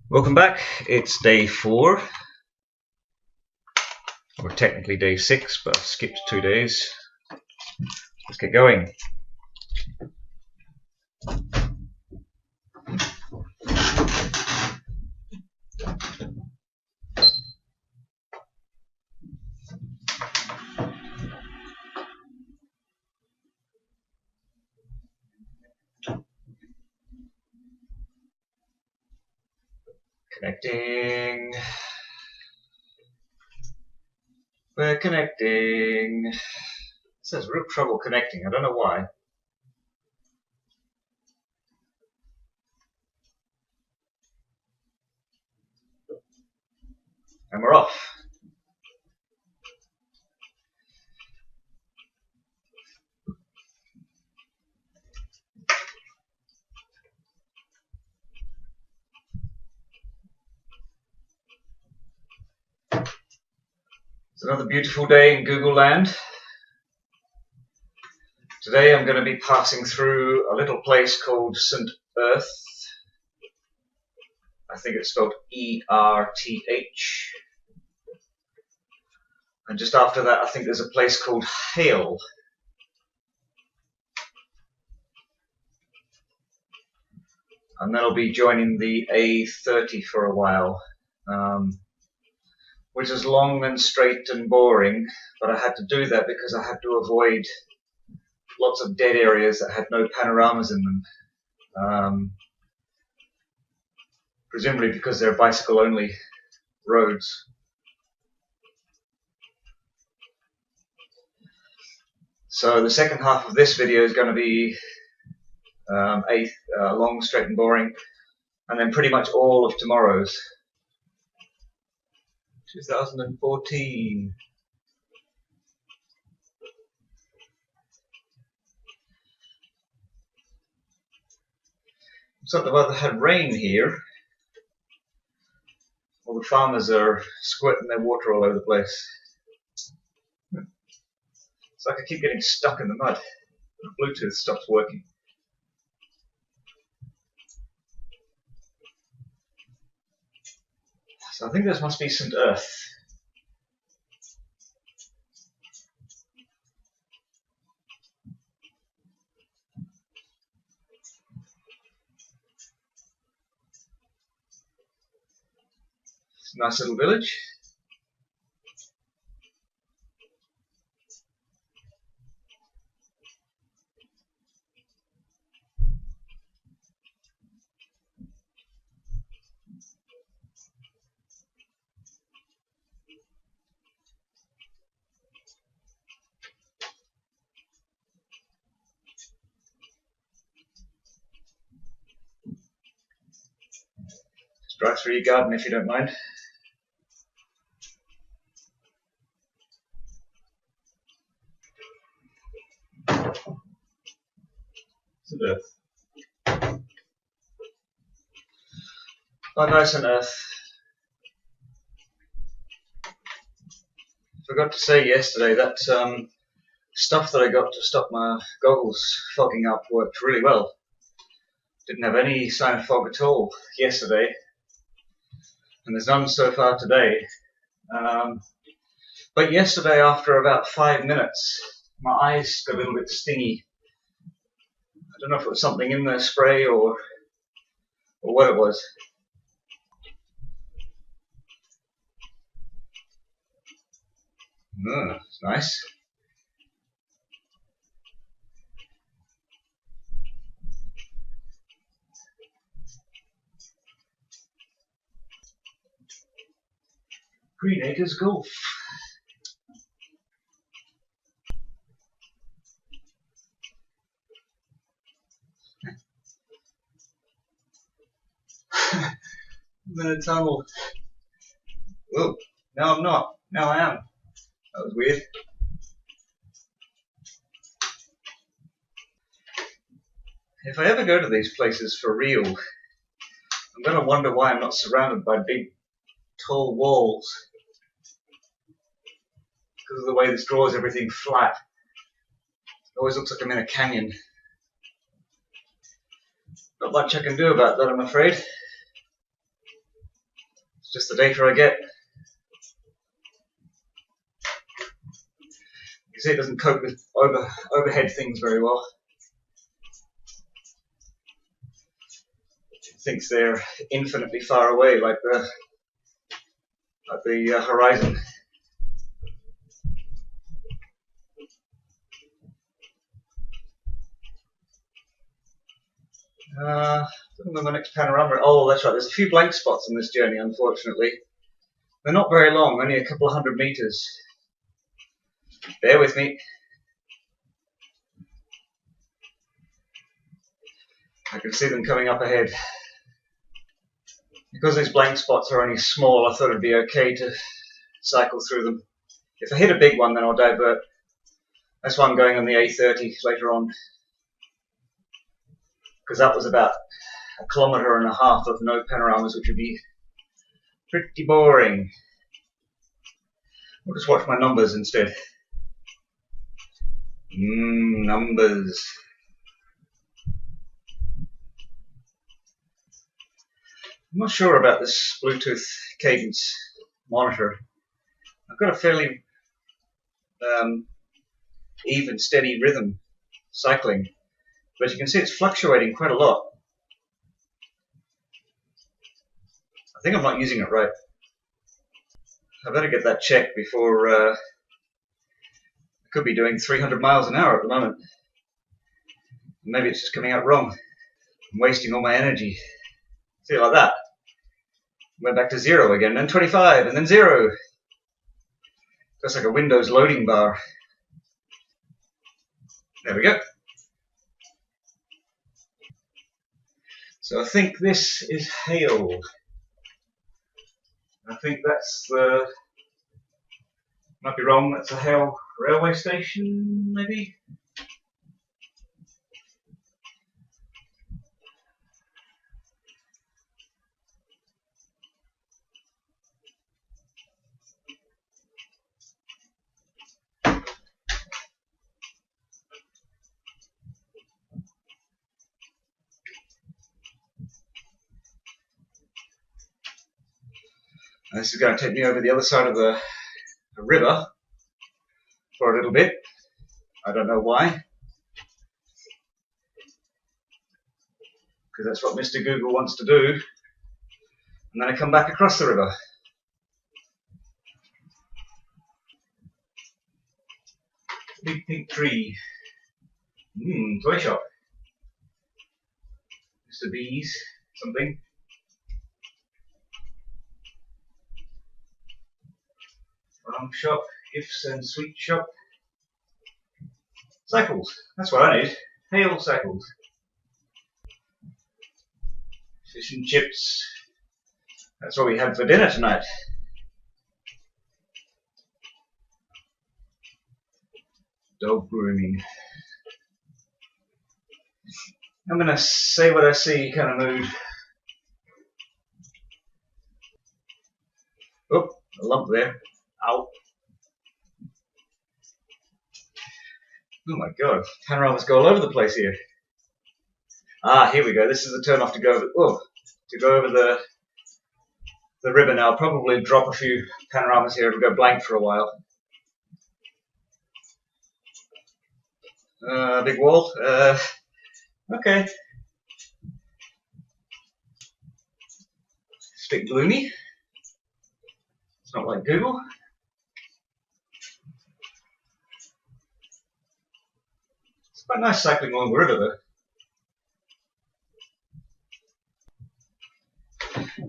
Welcome back. It's day 4, or technically day 6, but I've skipped 2 days. Let's get going. Connecting. We're connecting. It says real trouble connecting. I don't know why. And we're off. It's another beautiful day in Google land. Today I'm going to be passing through a little place called St. Erth. I think it's spelled E-R-T-H. And just after that I think there's a place called Hale. And then I'll be joining the A30 for a while, which is long and straight and boring, but I had to do that because I had to avoid lots of dead areas that had no panoramas in them, presumably because they're bicycle-only roads. So the second half of this video is going to be long, straight and boring, and then pretty much all of tomorrow's. 2014. Something about they had rain here. All the farmers are squirting their water all over the place. It's like I keep getting stuck in the mud. The Bluetooth stops working. So I think this must be St. Erth. It's a nice little village. Just drive through your garden if you don't mind. St. Erth. Oh, nice St. Erth. Forgot to say yesterday that stuff that I got to stop my goggles fogging up worked really well. Didn't have any sign of fog at all yesterday, and there's none so far today. But yesterday, after about 5 minutes, my eyes got a little bit stingy. I don't know if it was something in the spray or what it was. It's nice. Green Acres Golf. I'm in a tunnel. Oh, no I'm not. Now I am. That was weird. If I ever go to these places for real, I'm going to wonder why I'm not surrounded by big, tall walls. Because of the way this draws everything flat. It always looks like I'm in a canyon. Not much I can do about that, I'm afraid. It's just the data I get. You see, it doesn't cope with overhead things very well. It thinks they're infinitely far away, like the horizon. Looking at the next panorama. Oh, that's right. There's a few blank spots on this journey, unfortunately. They're not very long, only a couple of 100 meters. Bear with me. I can see them coming up ahead. Because these blank spots are only small, I thought it'd be okay to cycle through them. If I hit a big one, then I'll divert. That's why I'm going on the A30 later on. Because that was about 1.5 kilometers of no panoramas, which would be pretty boring. I'll just watch my numbers instead. Numbers. I'm not sure about this Bluetooth cadence monitor. I've got a fairly even, steady rhythm cycling, but you can see it's fluctuating quite a lot. I think I'm not using it right. I better get that checked before I could be doing 300 miles an hour at the moment. Maybe it's just coming out wrong. I'm wasting all my energy. See, like that. Went back to 0 again, then 25, and then 0. Just like a Windows loading bar. There we go. So I think this is Hale. I think that's the, might be wrong, that's a Hale railway station, maybe? This is going to take me over the other side of the river for a little bit. I don't know why. Because that's what Mr. Google wants to do. And then I come back across the river. Big pink tree. Toy shop. Mr. B's, something. Farm shop, gifts and sweet shop. Cycles, that's what I need. Hale cycles. Fish and chips. That's what we had for dinner tonight. Dog grooming. I'm gonna say what I see kind of mood. Oh, a lump there. Ow. Oh my god, panoramas go all over the place here. Ah, here we go. This is the turn off to go over. Oh, to go over the river now. I'll probably drop a few panoramas here. It'll go blank for a while. Big wall. Okay. It's a bit gloomy. It's not like Google. It's quite nice cycling along the river though.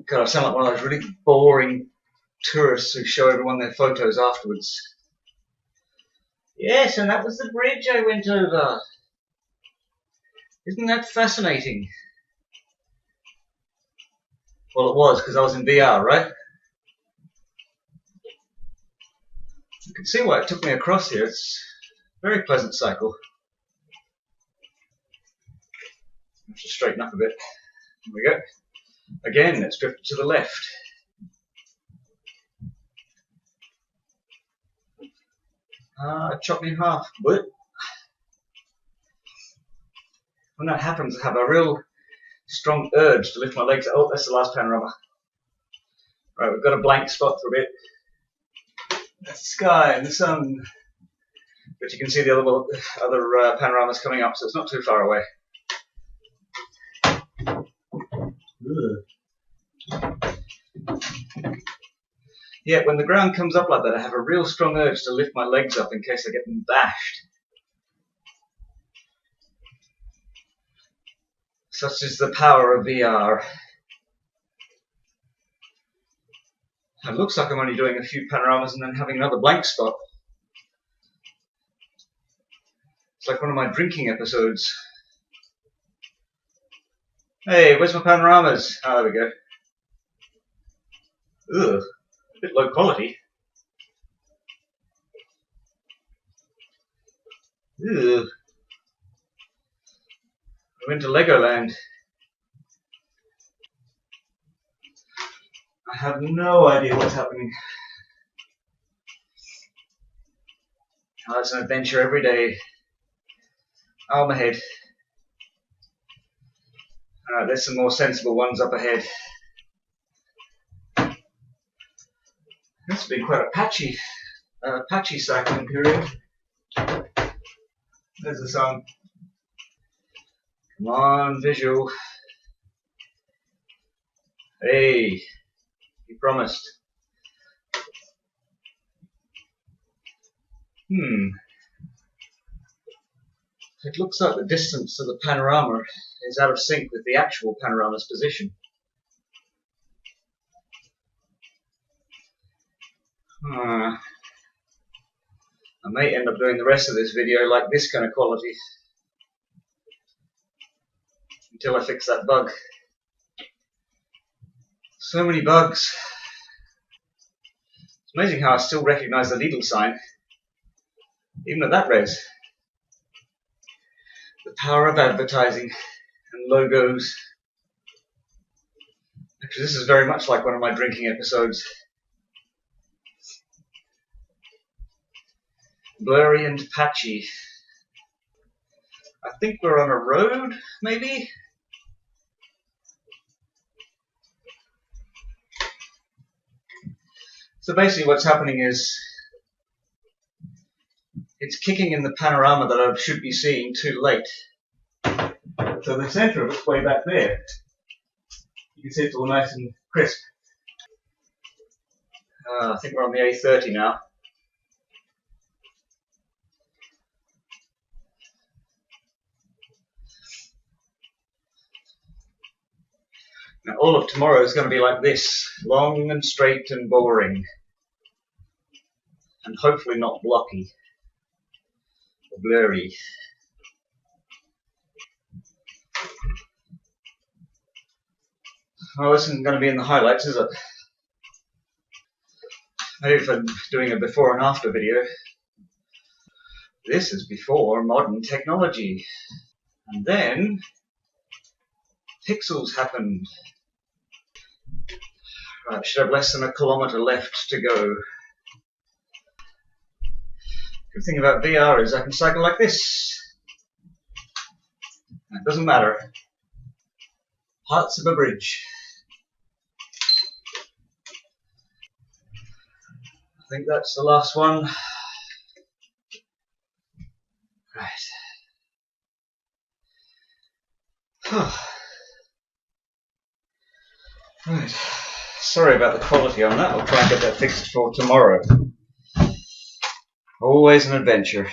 God, I sound like one of those really boring tourists who show everyone their photos afterwards. Yes, and that was the bridge I went over. Isn't that fascinating? Well, it was, because I was in VR, right? You can see why it took me across here. It's a very pleasant cycle. I have to straighten up a bit. Here we go. Again, it's drifted to the left. Chopped me in half. What? When that happens, I have a real strong urge to lift my legs. Oh, that's the last panorama. Right, we've got a blank spot for a bit. That's the sky and the sun. But you can see the other panoramas coming up, so it's not too far away. Yeah, when the ground comes up like that, I have a real strong urge to lift my legs up in case I get them bashed. Such is the power of VR. It looks like I'm only doing a few panoramas and then having another blank spot. It's like one of my drinking episodes. Hey, where's my panoramas? Oh, there we go. Ugh, a bit low quality. Ugh. I went to Legoland. I have no idea what's happening. Oh, it's an adventure every day. Oh, my head. Alright, there's some more sensible ones up ahead. This has been quite a patchy cycling period. There's the sun. Come on, visual. Hey, you promised. It looks like the distance to the panorama is out of sync with the actual panorama's position. I may end up doing the rest of this video like this kind of quality until I fix that bug. So many bugs. It's amazing how I still recognize the Lidl sign, even at that res. The power of advertising and logos. Actually, this is very much like one of my drinking episodes. Blurry and patchy. I think we're on a road, maybe? So basically what's happening is it's kicking in the panorama that I should be seeing too late. So the center of it's way back there. You can see it's all nice and crisp. I think we're on the A30 now. Now all of tomorrow is going to be like this, long and straight and boring. And hopefully not blocky or blurry. Oh, this isn't going to be in the highlights, is it? Maybe if I'm doing a before and after video. This is before modern technology. And then pixels happened. Right, should have less than a kilometre left to go. Good thing about VR is I can cycle like this. It doesn't matter. Parts of a bridge. I think that's the last one. Right. Right. Sorry about the quality on that. I'll try and get that fixed for tomorrow. Always an adventure.